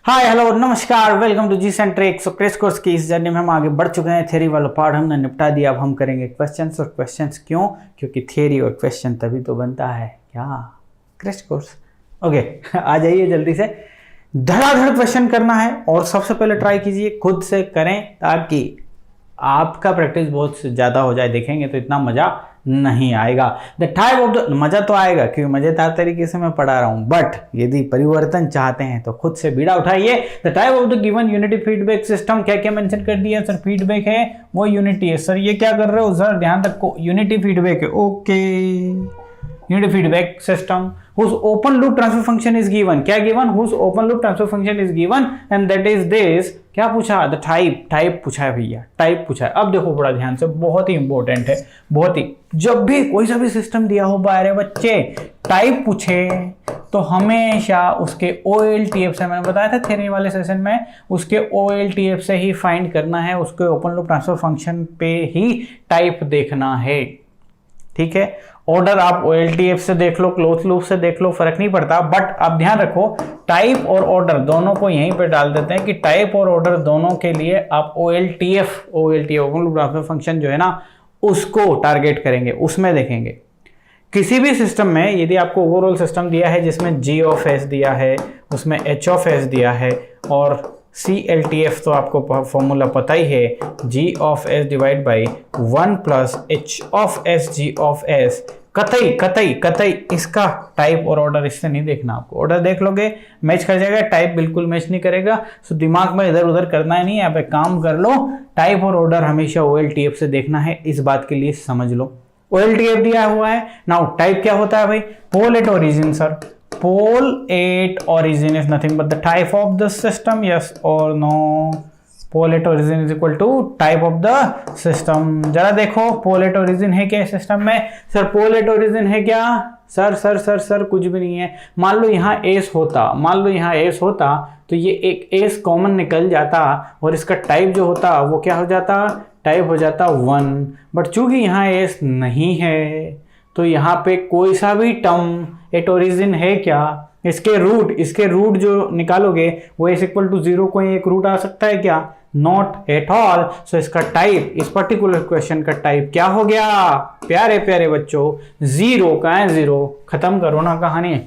हाय hello नमस्कार, welcome to G Centrix. Crash course की इस जर्नी में हम आगे बढ़ चुके हैं। थ्योरी वाला पार्ट हमने निपटा दिया। अब हम करेंगे क्वेश्चंस। और क्वेश्चंस क्यों? क्योंकि थ्योरी और क्वेश्चन तभी तो बनता है क्या क्रैश कोर्स। ओके आ जाइए जल्दी से, धड़ाधड़ क्वेश्चन करना है। और सबसे पहले ट्राई कीजिए खुद से करें ताकि आपका प्रैक्टिस बहुत ज़्यादा हो जाए। देखेंगे तो इतना मज़ा नहीं आएगा। द टाइप ऑफ द, मज़ा तो आएगा क्योंकि मज़ेदार तरीके से मैं पढ़ा रहा हूँ, बट यदि परिवर्तन चाहते हैं तो खुद से बीड़ा उठाइए। The type of the given unity feedback system, क्या क्या मेंशन कर दिया सर? फीडबैक है वो यूनिटी है सर। ये क्या कर रहे हो सर? ध्यान रखो, यूनिटी फीडबैक है। Okay, unity feedback system whose open loop transfer function is given, क्या given? whose open loop transfer function is given and that is this, क्या पूछा? the type पूछा है भैया, टाइप पूछा है। अब देखो बड़ा ध्यान से, बहुत ही इंपॉर्टेंट है, बहुत ही। जब भी कोई सा भी सिस्टम दिया हो बारे बच्चे, टाइप पूछे तो हमेशा उसके OLTF से, मैंने बताया था थ्योरी वाले सेशन में, उसके OLTF से ही फाइंड करना है। उसके ओपन लूप ट्रांसफर फंक्शन पे ही टाइप देखना है, ठीक है। ऑर्डर आप OLTF से देख लो, क्लोज लूप से देख लो, फर्क नहीं पड़ता। बट आप ध्यान रखो, टाइप और ऑर्डर दोनों को यहीं पे डाल देते हैं कि टाइप और ऑर्डर दोनों के लिए आप OLTF open loop transfer function जो है ना, उसको टारगेट करेंगे, उसमें देखेंगे। किसी भी सिस्टम में यदि आपको ओवरऑल सिस्टम दिया है जिसमें G(s) दिया है, उसमें H(s) दिया है और CLTF तो आपको फॉर्मूला पता ही है, G(s) divide by 1 plus H(s) G(s). कतई कतई कतई इसका टाइप और ऑर्डर इससे नहीं देखना आपको। ऑर्डर देख लोगे मैच कर जाएगा, टाइप बिल्कुल मैच नहीं करेगा। सो दिमाग में इधर उधर करना ही नहीं है, आप एक काम कर लो, टाइप और ऑर्डर हमेशा OLTF से देखना है। इस बात के लिए समझ लो, OLTF दिया हुआ है। नाउ टाइप क्या होता है भाई? Pole at origin sir. Pole at origin is nothing but the type of the system, yes or no? Pole at origin is equal to type of the system। जरा देखो pole at origin है क्या system में? Sir pole at origin है क्या? Sir sir sir sir कुछ भी नहीं है। मान लो यहाँ S होता, मान लो यहाँ S होता तो ये एक S कॉमन निकल जाता और इसका टाइप जो होता वो क्या हो जाता? टाइप हो जाता 1। बट चूंकि यहाँ S नहीं है तो यहाँ पे कोई सा भी टर्म एट ओरिजिन है क्या? इसके रूट जो निकालोगे वो S इक्वल टू 0, कोई एक रूट आ सकता है क्या? Not at all. सो इसका टाइप, इस पर्टिकुलर क्वेश्चन का टाइप क्या हो गया प्यारे प्यारे बच्चों? 0 का है, 0। खत्म करो ना कहानी,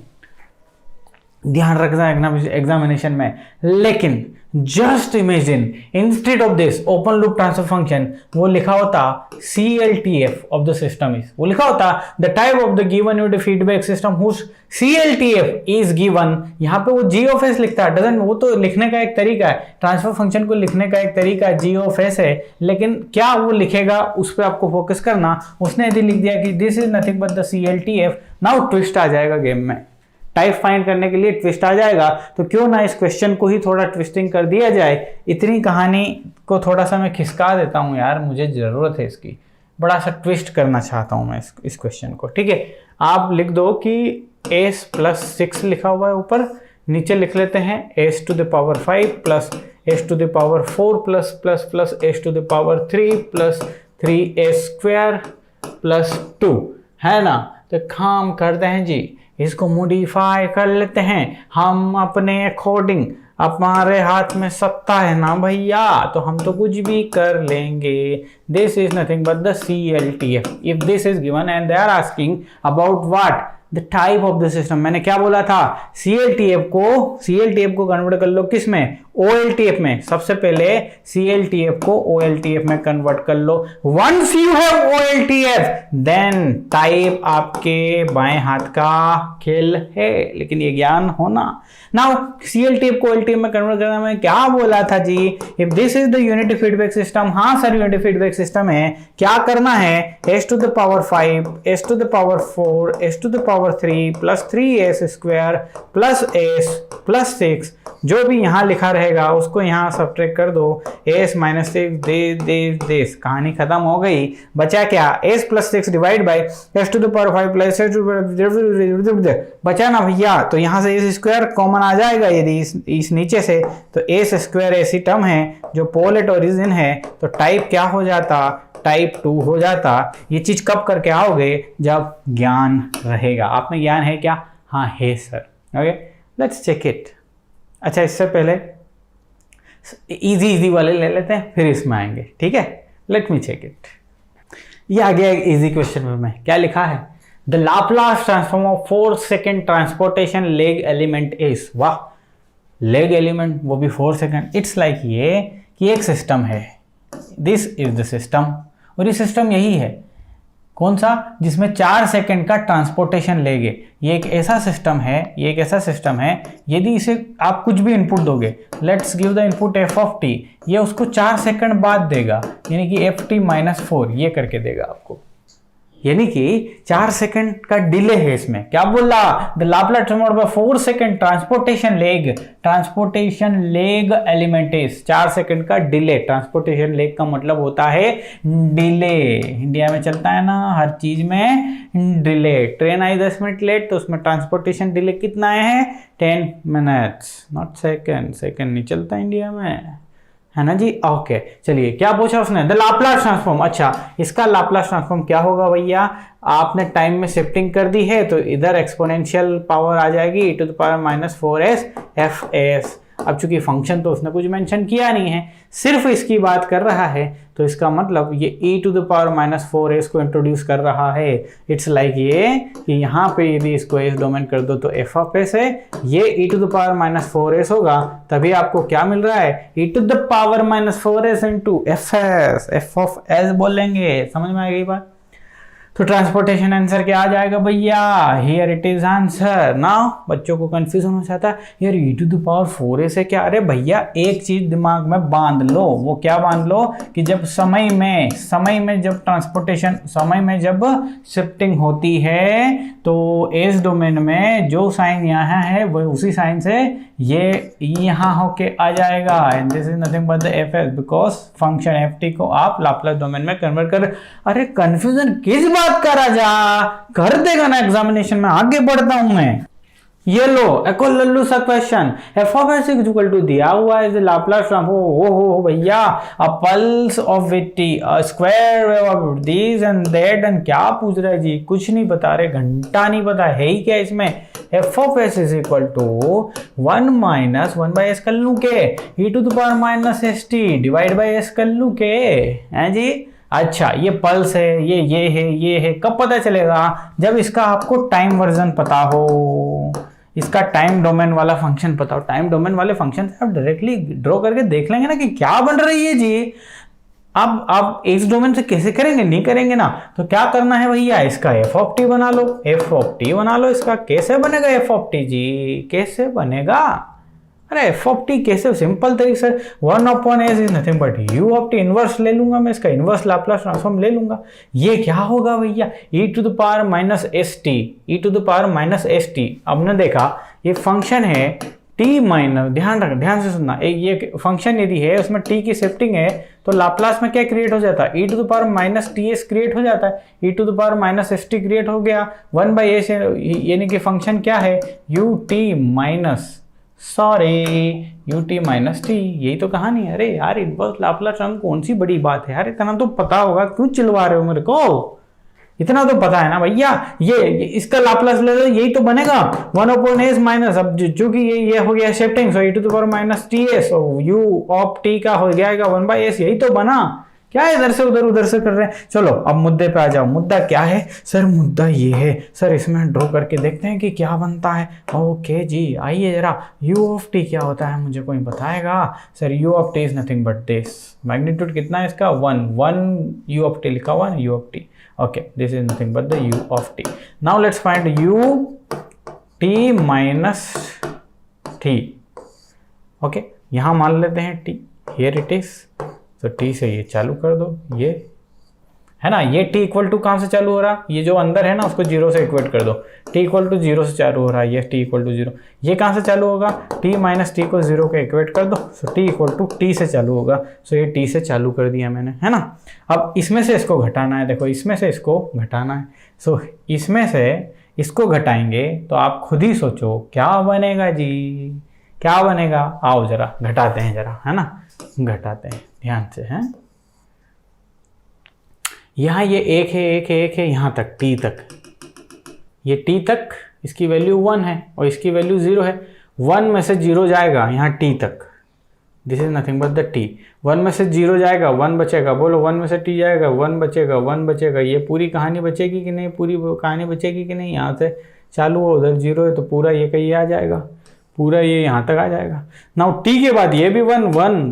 ध्यान रखना एग्जामिनेशन में। लेकिन just imagine instead of this open loop transfer function वो लिखा होता CLTF of the system is, वो लिखा होता the type of the given unit feedback system whose CLTF is given. यहाँ पे वो G(s) लिखता है, डजंट, वो तो लिखने का एक तरीका है, ट्रांसफर फंक्शन को लिखने का एक तरीका G(s) है, लेकिन क्या वो लिखेगा उस पर आपको फोकस करना। उसने यदि लिख दिया कि this is nothing but the CLTF, now twist आ जाएगा गेम में, टाइप फाइंड करने के लिए ट्विस्ट आ जाएगा। तो क्यों ना इस क्वेश्चन को ही थोड़ा ट्विस्टिंग कर दिया जाए। इतनी कहानी को थोड़ा सा मैं खिसका देता हूं यार, मुझे ज़रूरत है इसकी, बड़ा सा ट्विस्ट करना चाहता हूं मैं इस क्वेश्चन को, ठीक है। आप लिख दो कि S + 6 लिखा हुआ है ऊपर, नीचे लिख लेते हैं S⁵ plus S⁴ plus S⁴ plus 3S² plus 2, है ना। तो काम करते हैं जी, इसको मॉडिफाई कर लेते हैं हम अपने अकॉर्डिंग। हमारे हाथ में सत्ता है ना भैया, तो हम तो कुछ भी कर लेंगे। This is nothing but the CLTF if this is given and they are asking about what? The type of the system. मैंने क्या बोला था? CLTF को कन्वर्ट कर लो किस में? OLTF में। सबसे पहले CLTF को OLTF में कन्वर्ट कर लो। Once you have OLTF then type आपके बाएं हाथ का खेल है, लेकिन ये ज्ञान होना। नाउ CLTF को OLTF में कन्वर्ट करना मैं क्या बोला था जी? If this is the unity feedback system, हाँ सर यूनिटी फीडबैक सिस्टम है, क्या करना है? S⁵ S⁴ S⁴ plus 3S² plus S plus 6, जो भी यहाँ लिखा रहेगा उसको यहाँ सब्ट्रैक्ट कर दो। S - 6 दे कहानी खत्म हो गई। बचा क्या? S + 6 divide by S⁵ plus बचा ना भैया। तो यहाँ से S² कॉमन आ जाएगा यदि इस नीचे से, तो S² ऐसी टर्म है जो पोल एट ओरिजिन है, तो टाइप क्या हो जाता? टाइप 2 हो जाता। ये चीज कब करके आओगे? जब ज्ञान रहेगा। आप में ज्ञान है क्या? हाँ है sir. Okay, let's check it. अच्छा इससे पहले इजी वाले ले लेते हैं, फिर इसमें आएंगे, ठीक है। Let me check it. ये आ गया इजी क्वेश्चन में क्या लिखा है, the Laplace transform of 4 second transportation lag element is, वाह लेग एलिमेंट वो भी 4 सेकेंड। इट्स लाइक ये कि एक सिस्टम है, दिस इज द सिस्टम, और ये सिस्टम यही है कौन सा, जिसमें 4 सेकेंड का ट्रांसपोर्टेशन लेगे। ये एक ऐसा सिस्टम है, ये एक ऐसा सिस्टम है, यदि इसे आप कुछ भी इनपुट दोगे, let's give the input F of T, ये उसको 4 सेकेंड बाद देगा, यानी कि एफ टी -4 ये करके देगा आपको, यानी कि 4 सेकेंड का डिले है इसमें। क्या बोला, the Laplace transform of 4 second transportation lag element is, 4 second का डिले। ट्रांसपोर्टेशन लेग का मतलब होता है डिले, इंडिया में चलता है ना हर चीज में डिले। ट्रेन आई 10 मिनट लेट तो उसमें ट्रांसपोर्टेशन डिले कितना है, 10 मिनट्स, नॉट सेकेंड, सेकेंड नहीं चलता इंडिया में, है ना जी। ओके चलिए क्या पूछा उसने, द लाप्लास ट्रांसफॉर्म। अच्छा इसका लाप्लास ट्रांसफॉर्म क्या होगा भैया, आपने टाइम में शिफ्टिंग कर दी है तो इधर एक्सपोनेंशियल पावर आ जाएगी e⁻⁻⁴s fs। अब चूंकि फंक्शन तो उसने कुछ मेंशन किया नहीं है, सिर्फ इसकी बात कर रहा है, तो इसका मतलब ये e⁻⁴s को इंट्रोड्यूस कर रहा है। इट्स लाइक ये कि यहाँ पे यदि इसको एस डोमेन कर दो तो f ऑफ s है, ये e⁻⁴s होगा, तभी आपको क्या मिल रहा है e⁻⁻⁴s into fs, f of s बोलेंगे। समझ में आ गई बात। तो ट्रांसपोर्टेशन आंसर क्या आ जाएगा भैया, here it is answer. Now बच्चों को कंफ्यूजन हो जाता है यार e⁻⁴s है क्या, अरे भैया एक चीज दिमाग में बांध लो, वो क्या बांध लो कि जब समय में जब ट्रांसपोर्टेशन, समय में जब शिफ्टिंग होती है तो एस डोमेन में जो साइन यहाँ है वो उसी साइन से ये यहाँ होके आ जाएगा, and this is nothing but the fs, because function ft को आप लाप्लास डोमेन में कन्वर्ट कर। अरे कंफ्यूजन किस बात का राजा, कर देगा ना एग्जामिनेशन में, आगे बढ़ता हूं मैं। ये लो एको लल्लू सा question, F of S equal to दिया हुआ है लाप्लास ट्रांसफॉर्म, हो भैया a pulse of T, a square wave of this and that, and क्या पूछ रहा है जी, कुछ नहीं बता रहे, घंटा नहीं पता है ही क्या इसमें। F of S is equal to 1 - 1/s कर लू के e⁻⁻st डिवाइड बाय s कर लू के, हैं जी। अच्छा ये पल्स है, ये है, कब पता चलेगा, जब इसका आपको टाइम वर्जन पता हो, इसका टाइम डोमेन वाला फंक्शन पता हो। टाइम डोमेन वाले फंक्शन से आप डायरेक्टली ड्रॉ करके देख लेंगे ना कि क्या बन रही है जी। अब आप इस डोमेन से कैसे करेंगे, नहीं करेंगे ना, तो क्या करना है भैया, इसका एफ ऑफ टी बना लो, एफ ऑफ टी बना लो। इसका कैसे बनेगा एफ ऑफ टी जी, कैसे बनेगा, अरे एफ ऑफ टी कैसे, सिंपल तरीके से 1/s is nothing but you of T, inverse ले लूंगा मैं, इसका इनवर्स लाप्लास ट्रांसफॉर्म ले लूंगा। ये क्या होगा भैया, e⁻⁻st। हमने देखा ये फंक्शन है t माइनस, ध्यान से सुनना, ये फंक्शन यदि है उसमें t की शिफ्टिंग है तो लाप्लास में क्या क्रिएट हो जाता है, e⁻⁻ts क्रिएट हो जाता है, e⁻⁻st क्रिएट हो गया 1/s, यानी कि फंक्शन क्या है ut -t, यही तो कहानी है। अरे यार इनवर्स लाप्लास ट्रांसफॉर्म कौन सी बड़ी बात है यार, इतना तो पता होगा, क्यों चिल्वा रहे हो मेरे को, इतना तो पता है ना भैया। ये इसका लाप्लास ले लो, यही तो बनेगा 1/s माइनस, अब जो कि ये हो गया shifting, so e⁻⁻ts, u of t का हो जाएगा 1/s, यही तो बना। क्या इधर से उधर से कर रहे हैं। चलो अब मुद्दे पे आ जाओ, मुद्दा क्या है सर, मुद्दा ये है सर, इसमें ड्रॉ करके देखते हैं कि क्या बनता है। ओके जी आइए जरा, u ऑफ t क्या होता है मुझे कोई बताएगा sir. u of t is nothing but this, magnitude कितना है इसका 1 u ऑफ t लिखा हुआ है, u of t, okay this is nothing but the u of t। Now let's find u t minus t, okay यहां मान लेते हैं t, हियर इट इज, तो t से ये चालू कर दो, ये है ना, ये t इक्वल टू कहाँ से चालू हो रहा, ये जो अंदर है ना उसको 0 से इक्वेट कर दो, t इक्वल टू 0 से चालू हो रहा है, ये t इक्वल टू 0, ये कहाँ से चालू होगा, t माइनस t को 0 के इक्वेट कर दो, सो t इक्वल टू t से चालू होगा, सो ये t से चालू कर दिया मैंने, है ना। अब इसमें से इसको घटाना है, देखो इसमें से इसको घटाना है, सो इसमें से इसको घटाएंगे तो आप खुद ही सोचो क्या बनेगा जी, क्या बनेगा, आओ जरा घटाते हैं जरा, है ना, घटाते हैं ध्यान से, हैं यहाँ ये एक है यहाँ तक t तक, ये t तक इसकी वैल्यू 1 है और इसकी वैल्यू 0 है, 1 में से 0 जाएगा यहाँ t तक, this is nothing but the t। 1 में से 0 जाएगा, 1 बचेगा, बोलो 1 में से t जाएगा, 1 बचेगा, 1 बचेगा, ये पूरी कहानी बचेगी कि नहीं, पूरी कहानी बचेगी कि नहीं, यहाँ से चालू हो, उधर 0 है तो पूरा ये कहीं आ जाएगा, पूरा ये यहाँ तक आ जाएगा। नाउ t के बाद ये भी 1,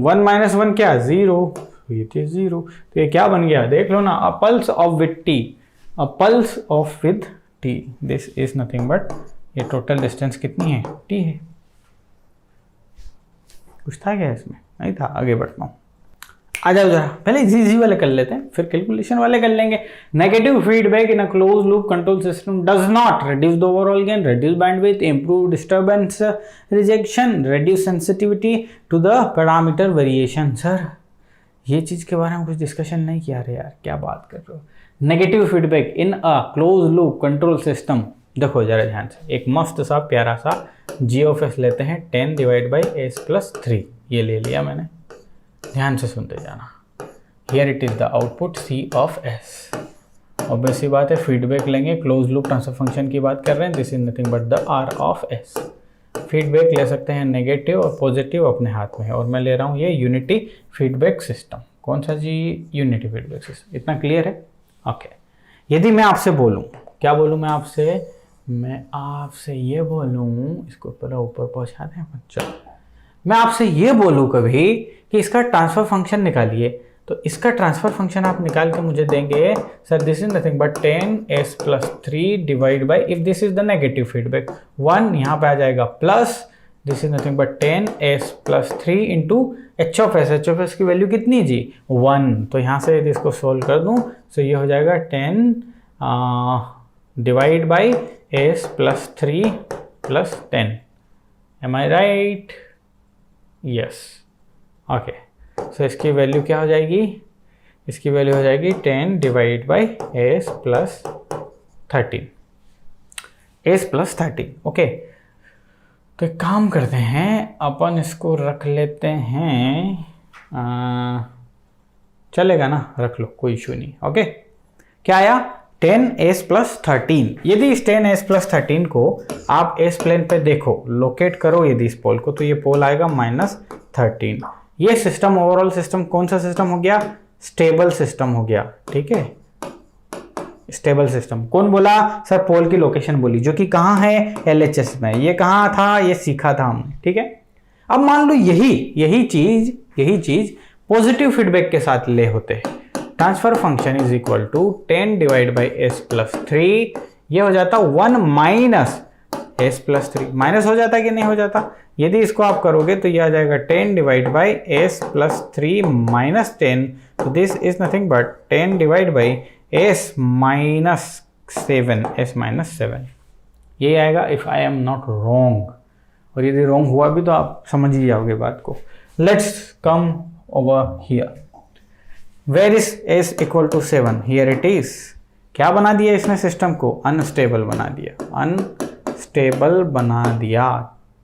1 माइनस 1 क्या, 0, ये थे 0, तो ये क्या बन गया देख लो ना, अ pulse of with t, a pulse of with t, this is nothing but, ये टोटल डिस्टेंस कितनी है, t है। कुछ था क्या इसमें, नहीं था, आगे बढ़ता हूँ। आ जाओ जरा, पहले इजी वाले कर लेते हैं, फिर कैलकुलेशन वाले कर लेंगे। Negative feedback in a close loop control system does not reduce the overall gain, reduce bandwidth, improve disturbance rejection, reduce sensitivity to the parameter variation. Sir ये चीज़ के बारे में कुछ डिस्कशन नहीं किया रे यार, क्या बात कर रहे हो। Negative feedback in a close loop control system, देखो जरा ध्यान से, एक मस्त सा प्यारा सा जी ऑफ एस लेते हैं, 10 डिवाइड बाई एस प्लस 3, ये ले लिया मैंने, ध्यान से सुनते जाना। Here it is the output C of S. Obvious सी बात है, फीडबैक लेंगे, क्लोज लूप ट्रांसफर फंक्शन की बात कर रहे हैं, this is nothing but the R of S. Feedback ले सकते हैं नेगेटिव और पॉजिटिव, अपने हाथ में है, और मैं ले रहा हूँ ये यूनिटी फीडबैक सिस्टम। कौन सा जी, यूनिटी फीडबैक सिस्टम, इतना क्लियर है। ओके, यदि मैं आपसे बोलूँ, क्या बोलूँ मैं आपसे ये बोलूँ, इसको पहले ऊपर पहुँचा दें, चलो, मैं आपसे ये बोलूँ कभी कि इसका ट्रांसफर फंक्शन निकालिए, तो इसका ट्रांसफर फंक्शन आप निकाल के मुझे देंगे, sir this is nothing but 10s plus 3 divide by, if this is the negative feedback 1 यहाँ पे आ जाएगा plus, this is nothing but 10s plus 3 into H of S की वैल्यू कितनी जी, 1, तो यहाँ से यदि इसको सोल्व कर दूँ तो ये हो जाएगा 10 divide by s plus 3 plus 10, am I right, yes. Okay, so इसकी वैल्यू क्या हो जाएगी, इसकी वैल्यू हो जाएगी 10 divide by S plus 13, S plus 13। Okay, तो एक काम करते हैं, अपन इसको रख लेते हैं, चलेगा ना, रख लो, कोई इशू नहीं। ओके, क्या आया, 10s प्लस 13। यदि इस 10s प्लस 13 को आप एस प्लेन पे देखो, लोकेट करो यदि इस पोल को, तो ये पोल आएगा -13। ये सिस्टम, ओवरऑल सिस्टम कौन सा सिस्टम हो गया, स्टेबल सिस्टम हो गया, ठीक है, स्टेबल सिस्टम। कौन बोला, सर पोल की लोकेशन बोली, जो कि कहाँ है, LHS में, ये कहाँ था, ये सीखा था हमने, ठीक है। अब मान लो यही चीज पॉजिटिव फीडबैक के साथ ले होते, transfer function is equal to 10 divide by S plus 3, ये हो जाता 1 माइनस एस प्लस 3, माइनस हो जाता कि नहीं हो जाता, यदि इसको आप करोगे तो ये आ जाएगा 10 divide by S plus 3 minus 10, तो this is nothing but 10 divide by S minus 7, S minus 7, ये आएगा if I am not wrong, और यदि रॉन्ग हुआ भी तो आप समझ ही जाओगे बात को। Let's come over here, where is S equal to 7, here it is. क्या बना दिया इसने सिस्टम को, अनस्टेबल बना दिया, अनस्टेबल बना दिया,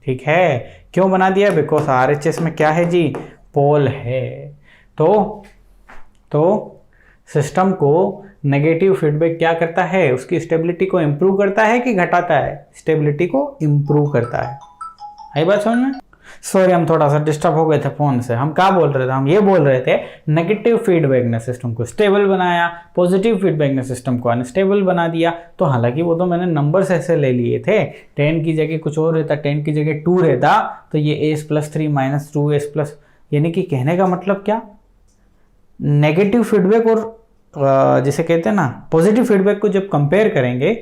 ठीक है। क्यों बना दिया, बिकॉज RHS में क्या है जी, पोल है। तो सिस्टम को नेगेटिव फीडबैक क्या करता है, उसकी स्टेबिलिटी को इंप्रूव करता है कि घटाता है, स्टेबिलिटी को इंप्रूव करता है। आई बात समझ में। सॉरी, हम थोड़ा सा डिस्टर्ब हो गए थे फोन से। हम क्या बोल रहे थे, हम ये बोल रहे थे नेगेटिव फीडबैक ने सिस्टम को स्टेबल बनाया, पॉजिटिव फीडबैक ने सिस्टम को अनस्टेबल बना दिया। तो हालांकि वो तो मैंने नंबर्स ऐसे ले लिए थे, 10 की जगह कुछ और रहता, 10 की जगह 2 रहता, तो ये S plus 3 minus 2s plus, यानी कि कहने का मतलब क्या, नेगेटिव फीडबैक और जिसे कहते हैं ना पॉजिटिव फीडबैक को जब कंपेयर करेंगे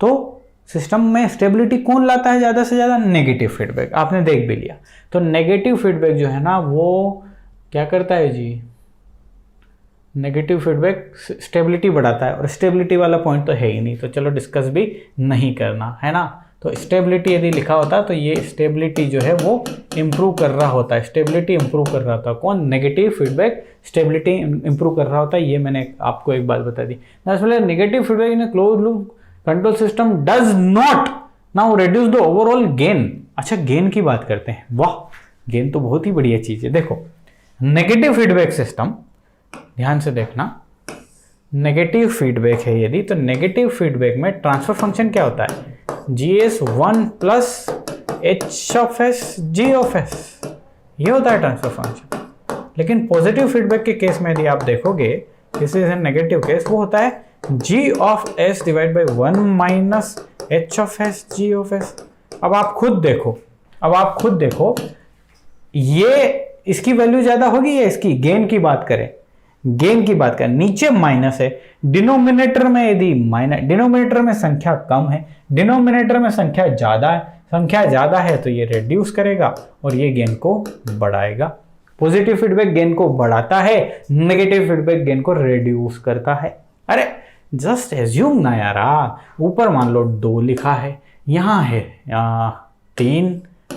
तो सिस्टम में स्टेबिलिटी कौन लाता है ज़्यादा से ज़्यादा, नेगेटिव फीडबैक। आपने देख भी लिया, तो नेगेटिव फीडबैक जो है ना वो क्या करता है जी, नेगेटिव फीडबैक स्टेबिलिटी बढ़ाता है, और स्टेबिलिटी वाला पॉइंट तो है ही नहीं, तो चलो डिस्कस भी नहीं करना है ना। तो स्टेबिलिटी यदि लिखा होता तो ये स्टेबिलिटी जो है वो इम्प्रूव कर रहा होता है, स्टेबिलिटी इम्प्रूव कर रहा था कौन, नेगेटिव फीडबैक स्टेबिलिटी इम्प्रूव कर रहा होता है। ये मैंने आपको एक बात बता दी। Negative feedback in closed loop control system does not now reduce the overall gain. अच्छा, गेन की बात करते हैं, वाह, गेन तो बहुत ही बढ़िया चीज है। देखो, नेगेटिव फीडबैक सिस्टम, ध्यान से देखना, नेगेटिव फीडबैक है यदि, तो नेगेटिव फीडबैक में ट्रांसफर फंक्शन क्या होता है, GS1 plus H of S G of S, ये होता है ट्रांसफर फंक्शन। लेकिन पॉजिटिव फीडबैक के केस में यदि आप देखोगे, this is a negative case, वो होता है G of S divide by 1 minus H of S G of S. अब आप खुद देखो, ये इसकी वैल्यू ज्यादा होगी या इसकी? गेन की बात करें, नीचे माइनस है, डिनोमिनेटर में यदि माइनस, डिनोमिनेटर में संख्या कम है, डिनोमिनेटर में संख्या ज्यादा है तो ये रिड्यूस करेगा और ये गेन को बढ़ाएगा। पॉजिटिव फीडबैक गेन को बढ़ाता है, नेगेटिव फीडबैक गेन को रिड्यूस करता है। अरे जस्ट एज्यूम ना यार, ऊपर मान लो 2 लिखा है, यहां है 3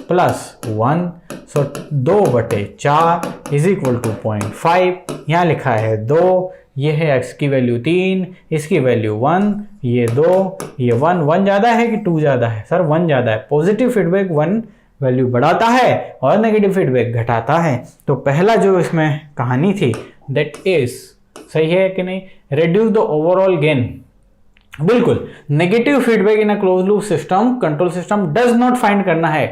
plus 1, so 2/4 is equal to 0.5, यहाँ लिखा है 2, ये है x की वैल्यू 3, इसकी वैल्यू 1, ये 2, ये 1 ज़्यादा है कि 2 ज़्यादा है? सर 1 ज़्यादा है। पॉजिटिव फीडबैक 1 वैल्यू बढ़ाता है और नेगेटिव फीडबैक घटाता है। तो पहला जो इसमें कहानी थी दैट इज सही है कि नहीं? Reduce the overall gain. बिल्कुल, negative feedback in a close loop system, control system does not find करना है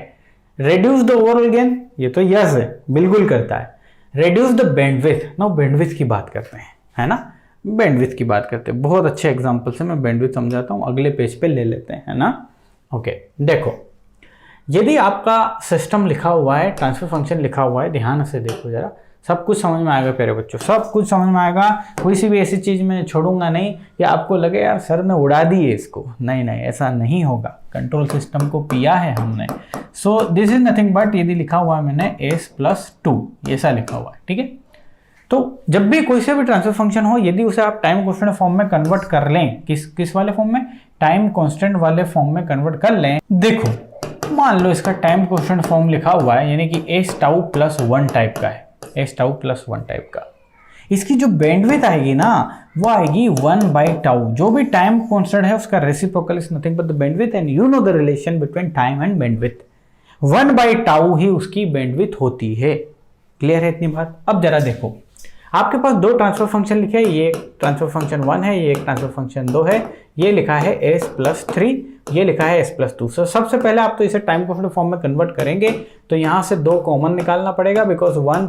रिड्यूस द ओवरऑल गेन, ये तो यस है, बिल्कुल करता है। Reduce the bandwidth, now bandwidth की बात करते हैं, है ना? बैंडविड्थ की बात करते हैं, बहुत अच्छे एग्जांपल से मैं बैंडविड्थ समझाता हूं, अगले पेज पे ले लेते हैं, है ना? ओके, देखो यदि आपका सिस्टम लिखा हुआ है, ट्रांसफर फंक्शन लिखा हुआ है, ध्यान से देखो जरा, सब कुछ समझ में आएगा प्यारे बच्चों, सब कुछ समझ में आएगा। कोई सी भी ऐसी चीज़ मैं छोड़ूंगा नहीं कि आपको लगे यार सर ने उड़ा दी है इसको, नहीं, ऐसा नहीं होगा। कंट्रोल सिस्टम को पिया है हमने। So this is nothing but, यदि लिखा हुआ है मैंने s+2, ऐसा लिखा हुआ है, ठीक है? तो जब भी कोई से भी ट्रांसफर फंक्शन हो, यदि उसे आप टाइम कांस्टेंट फॉर्म में कन्वर्ट कर लें, किस वाले फॉर्म में? टाइम कांस्टेंट वाले फॉर्म में कन्वर्ट कर लें। देखो मान लो इसका टाइम कांस्टेंट फॉर्म लिखा हुआ है, यानी कि s τ+1 टाइप का है, s τ+1 टाइप का। इसकी जो बैंडविड्थ आएगी ना, वो आएगी 1/τ। जो भी टाइम कांस्टेंट है उसका reciprocal is nothing but the bandwidth, and you know the relation between time and bandwidth. 1/τ ही उसकी बैंडविड्थ होती है। क्लियर है इतनी बात? अब जरा देखो, आपके पास 2 ट्रांसफर फंक्शन लिखे हैं, ये ट्रांसफर फंक्शन 1 है, ये एक ट्रांसफर फंक्शन 2 है, ये लिखा है s+3, ये लिखा है s+2। सो सबसे पहले आप तो इसे टाइम कांस्टेंट फॉर्म में कन्वर्ट करेंगे तो यहां से 2 कॉमन निकालना पड़ेगा, बिकॉज 1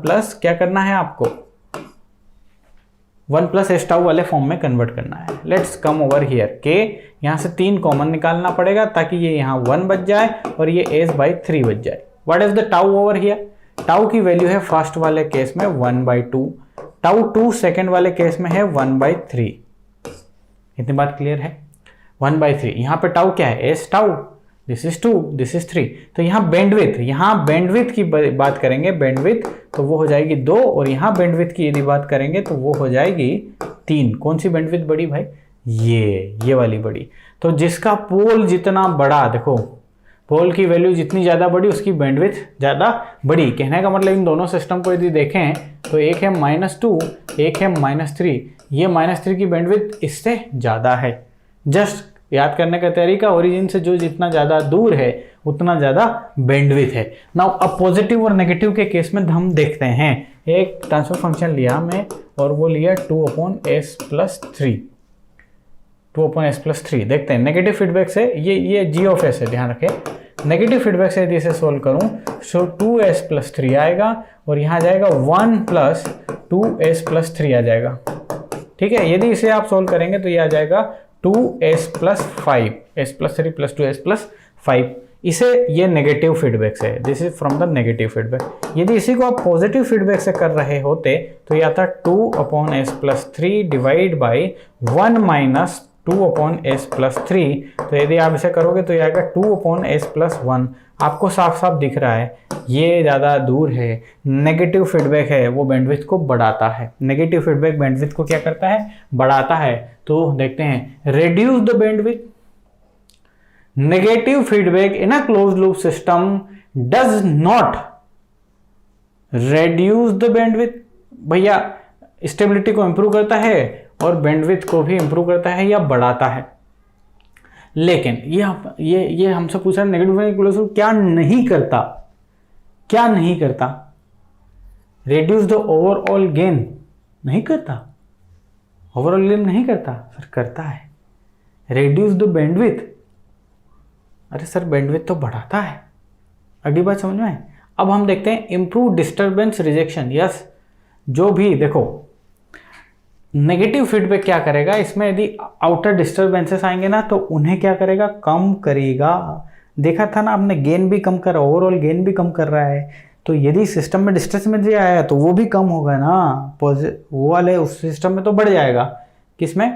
प्लस क्या करना है आपको? 1 s τ वाले फॉर्म में कन्वर्ट करना है। लेट्स कम ओवर हियर के, यहां से 3 कॉमन निकालना पड़ेगा ताकि ये यहाँ 1 बच जाए और ये s/3 बच जाए। What is the τ over here? τ की वैल्यू है फर्स्ट वाले केस में 1/2, τ2 सेकेंड वाले केस में है 1/3। इतनी बात क्लियर है? 1/3, यहाँ पे τ क्या है? s τ, this is 2, this is 3। तो यहाँ बैंडविड्थ की बात करेंगे, बैंडविड्थ तो वो हो जाएगी 2, और यहाँ बैंडविड्थ की यदि बात करेंगे तो वो हो जाएगी 3। कौन सी बैंडविड्थ बड़ी भाई? ये वाली बड़ी। तो जिसका पोल जितना बड़ा, देखो पोल की वैल्यू जितनी ज़्यादा बड़ी उसकी बैंडविड्थ ज़्यादा बड़ी। कहने का मतलब इन दोनों सिस्टम को यदि देखें तो एक है -2, एक है -3। ये -3 की बैंडविड्थ इससे ज़्यादा है। जस्ट याद करने का तरीका, ओरिजिन से जो जितना ज़्यादा दूर है उतना ज़्यादा बैंडविड्थ है। नाउ अब पॉजिटिव और नेगेटिव के केस में हम देखते हैं। एक ट्रांसफर फंक्शन लिया मैं और वो लिया 2/s+3, 2/s+3। देखते हैं नेगेटिव फीडबैक से, ये g ऑफ s है, ध्यान रखें। नेगेटिव फीडबैक से यदि इसे सोल्व करूं सो 2s+3 आएगा और यहाँ जाएगा 1 + 2s+3 आ जाएगा, ठीक है? यदि इसे आप सोल्व करेंगे तो ये आ जाएगा 2s+5, s+3 + 2s+5। इसे ये नेगेटिव फीडबैक से, this is from the negative feedback. यदि इसी को आप पॉजिटिव फीडबैक से कर रहे होते तो ये आता 2/s+3 डिवाइड बाई 1 - 2/s+3। तो यदि आप इसे करोगे तो ये आएगा 2/s+1। आपको साफ साफ दिख रहा है ये ज़्यादा दूर है, नेगेटिव फीडबैक है, वो बैंडविड्थ को बढ़ाता है। नेगेटिव फीडबैक बैंडविड्थ को क्या करता है? बढ़ाता है। तो देखते हैं, reduce the bandwidth. Negative feedback in a close loop system does not reduce the bandwidth. भैया स्टेबिलिटी को इंप्रूव करता है और बैंडविड्थ को भी इंप्रूव करता है या बढ़ाता है। लेकिन ये हमसे पूछ रहा है नेगेटिव फीडबैक क्या नहीं करता? क्या नहीं करता? रिड्यूस द ओवरऑल गेन नहीं करता। ओवरऑल गेन नहीं करता सर, करता है। रिड्यूस द बैंडविड्थ अरे सर बैंडविड्थ तो बढ़ाता है। अगली बात समझ में। अब हम देखते हैं इम्प्रूव डिस्टर्बेंस रिजेक्शन। यस, जो भी देखो नेगेटिव फीडबैक क्या करेगा, इसमें यदि आउटर डिस्टर्बेंसेस आएंगे ना तो उन्हें क्या करेगा, कम करेगा। देखा था ना आपने, गेन भी कम कर रहा है, ओवरऑल गेन भी कम कर रहा है। तो यदि सिस्टम में डिस्टर्बेंस आया तो वो भी कम होगा ना, वो वाले उस सिस्टम में तो बढ़ जाएगा, किसमें,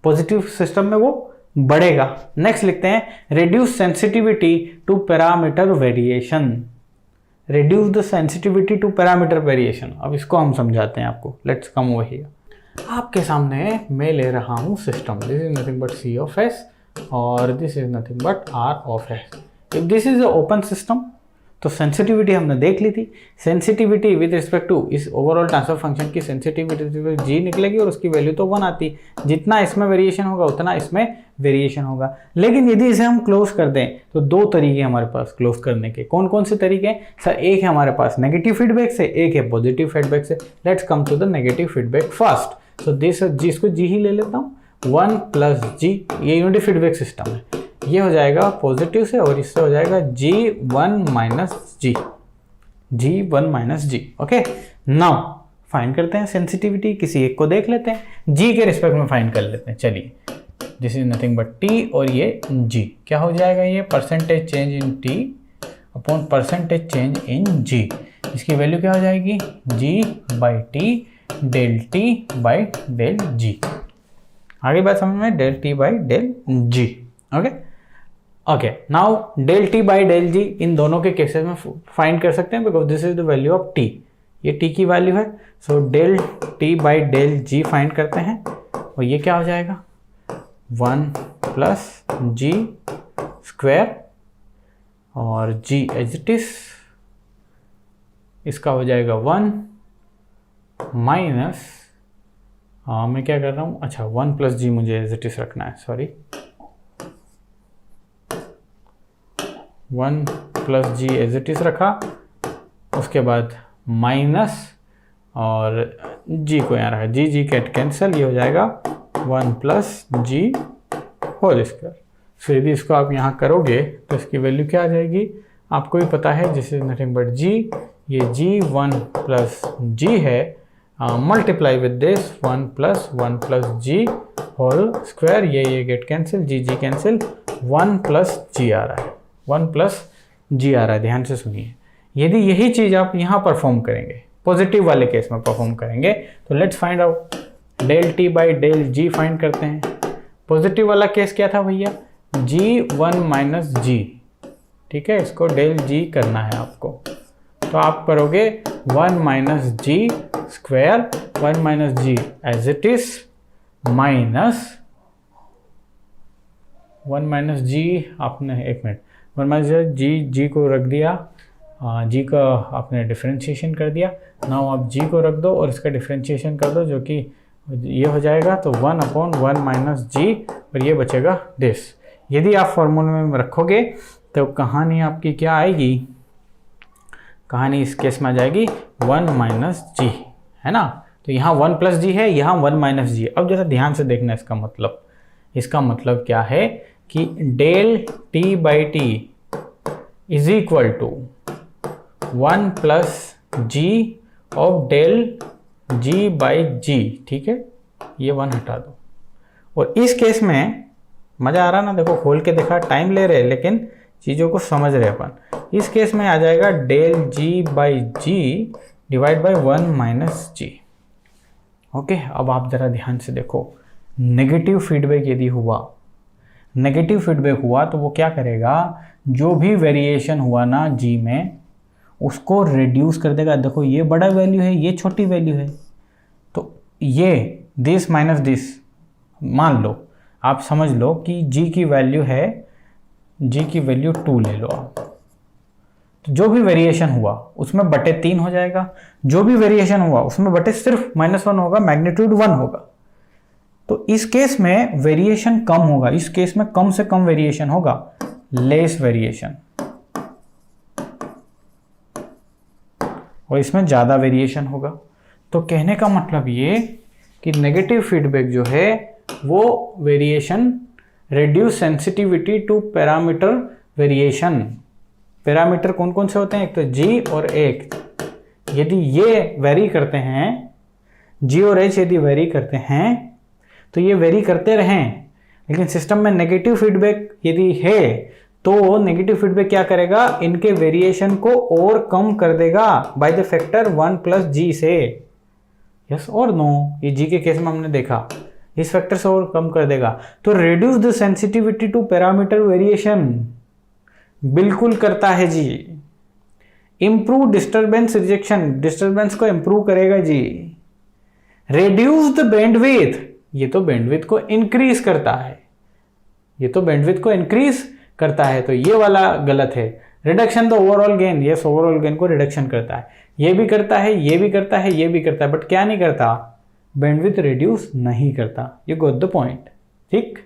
पॉजिटिव सिस्टम में वो बढ़ेगा। नेक्स्ट लिखते हैं reduce sensitivity to parameter variation. Reduce the sensitivity to parameter variation. अब इसको हम समझाते हैं आपको। Let's come over here. आपके सामने मैं ले रहा हूं system, this is nothing but C of S और this is nothing but R of S. If this is a open system तो सेंसिटिविटी हमने देख ली थी। सेंसिटिविटी विद रिस्पेक्ट टू इस ओवरऑल ट्रांसफर फंक्शन की सेंसिटिविटी जी निकलेगी और उसकी वैल्यू तो 1 आती। जितना इसमें वेरिएशन होगा उतना इसमें वेरिएशन होगा। लेकिन यदि इसे हम क्लोज कर दें तो 2 तरीके हमारे पास क्लोज करने के। कौन कौन से तरीके हैं सर? एक है हमारे पास नेगेटिव फीडबैक से, एक है पॉजिटिव फीडबैक से। Let's come to the negative feedback first. So this G, इसको जी ही ले लेता हूँ, 1 प्लस जी, ये यूनिटी फीडबैक सिस्टम है। ये हो जाएगा पॉजिटिव से और इससे हो जाएगा G1 माइनस जी, G1 minus G. Okay, now find करते हैं सेंसिटिविटी, किसी एक को देख लेते हैं, G के रिस्पेक्ट में फाइंड कर लेते हैं। चलिए, this is nothing but T और ये G क्या हो जाएगा, ये percentage change in T upon percentage change in G। इसकी वैल्यू क्या हो जाएगी, G by T del T by del G। आगे बात समझ में, del T by del G। Okay, now del T by del G इन दोनों के केसेस में फाइंड कर सकते हैं, because this is the value of T। ये T की वैल्यू है। So del T by del G find करते हैं और ये क्या हो जाएगा, 1 प्लस G स्क्वायर और G एज इट इज, इसका हो जाएगा 1 माइनस, मैं क्या कर रहा हूँ, अच्छा 1 प्लस G मुझे एज इट इज रखना है, sorry, 1 plus G as it is रखा, उसके बाद माइनस और जी को यहाँ रखा, जी कैट कैंसिल, ये हो जाएगा 1 प्लस जी होल स्क्वायर। सो यदि इसको आप यहाँ करोगे तो इसकी वैल्यू क्या आ जाएगी, आपको भी पता है, this is nothing but G, ये G1 प्लस जी है, multiply with this 1 plus G whole square, ये get cancel, G cancel, 1 plus G आ रहा है, 1 प्लस जी आ रहा है। ध्यान से सुनिए, यदि यही चीज आप यहाँ परफॉर्म करेंगे, पॉजिटिव वाले केस में परफॉर्म करेंगे, तो let's find out del T by del G find करते हैं। पॉजिटिव वाला केस क्या था भैया, G1 माइनस जी, ठीक है, इसको डेल जी करना है आपको, तो आप करोगे 1 minus g square, 1 minus g as it is, minus 1 minus g, आपने एक मिनट, 1 माइनस जी को रख दिया, जी का आपने डिफरेंशिएशन कर दिया। नाउ आप जी को रख दो और इसका डिफरेंशिएशन कर दो, जो कि ये हो जाएगा, तो 1 अपॉन 1 माइनस जी और ये बचेगा दिस। यदि आप फॉर्मूले में रखोगे तो कहानी आपकी क्या आएगी, कहानी इस केस में आ जाएगी 1 माइनस जी, है ना। तो यहाँ 1 प्लस जी है, यहाँ 1 माइनस जी। अब जरा ध्यान से देखना इसका मतलब क्या है कि del T by t is equal to 1 plus g of del ji by g, ठीक है, ये 1 हटा दो। और इस केस में मजा आ रहा ना, देखो खोल के देखा, टाइम ले रहे लेकिन चीज़ों को समझ रहे अपन। इस केस में आ जाएगा del ji by G divide by 1 minus G. Okay, अब आप ज़रा ध्यान से देखो, नेगेटिव फीडबैक यदि हुआ, नेगेटिव फीडबैक हुआ तो वो क्या करेगा, जो भी वेरिएशन हुआ ना जी में उसको रिड्यूस कर देगा। देखो ये बड़ा वैल्यू है, ये छोटी वैल्यू है, तो ये दिस माइनस दिस, मान लो आप समझ लो कि जी की वैल्यू है, जी की वैल्यू 2 ले लो आप, तो जो भी वेरिएशन हुआ उसमें बटे 3 हो जाएगा, जो भी वेरिएशन हुआ उसमें बटे सिर्फ -1 होगा, मैग्नीट्यूड 1 होगा। तो इस केस में वेरिएशन कम होगा, इस केस में कम से कम वेरिएशन होगा, लेस वेरिएशन, और इसमें ज़्यादा वेरिएशन होगा। तो कहने का मतलब ये कि नेगेटिव फीडबैक जो है वो variation reduce sensitivity to parameter variation। Parameter कौन कौन से होते हैं? एक तो G और एक, यदि ये वेरी करते हैं, G और H यदि वेरी करते हैं तो ये वेरी करते रहें, लेकिन सिस्टम में नेगेटिव फीडबैक यदि है तो नेगेटिव फीडबैक क्या करेगा? इनके वेरिएशन को और कम कर देगा by the factor 1 plus G से। यस और नो? ये G के केस में हमने देखा, इस फैक्टर से और कम कर देगा। तो reduce the sensitivity to parameter variation, बिल्कुल करता है जी। इंप्रूव डिस्टर्बेंस रिजेक्शन, डिस्टर्बेंस को इंप्रूव करेगा जी। रिड्यूस द बैंडविड्थ, ये तो बैंडविड्थ को इंक्रीज करता है, ये तो बैंडविड्थ को इंक्रीज करता है, तो ये वाला गलत है। Reduction the overall gain, yes overall gain को रिडक्शन करता है, ये भी करता है, ये भी करता है, ये भी करता है, बट क्या नहीं करता? बैंडविड्थ रिड्यूस नहीं करता। यू गॉट द पॉइंट, ठीक।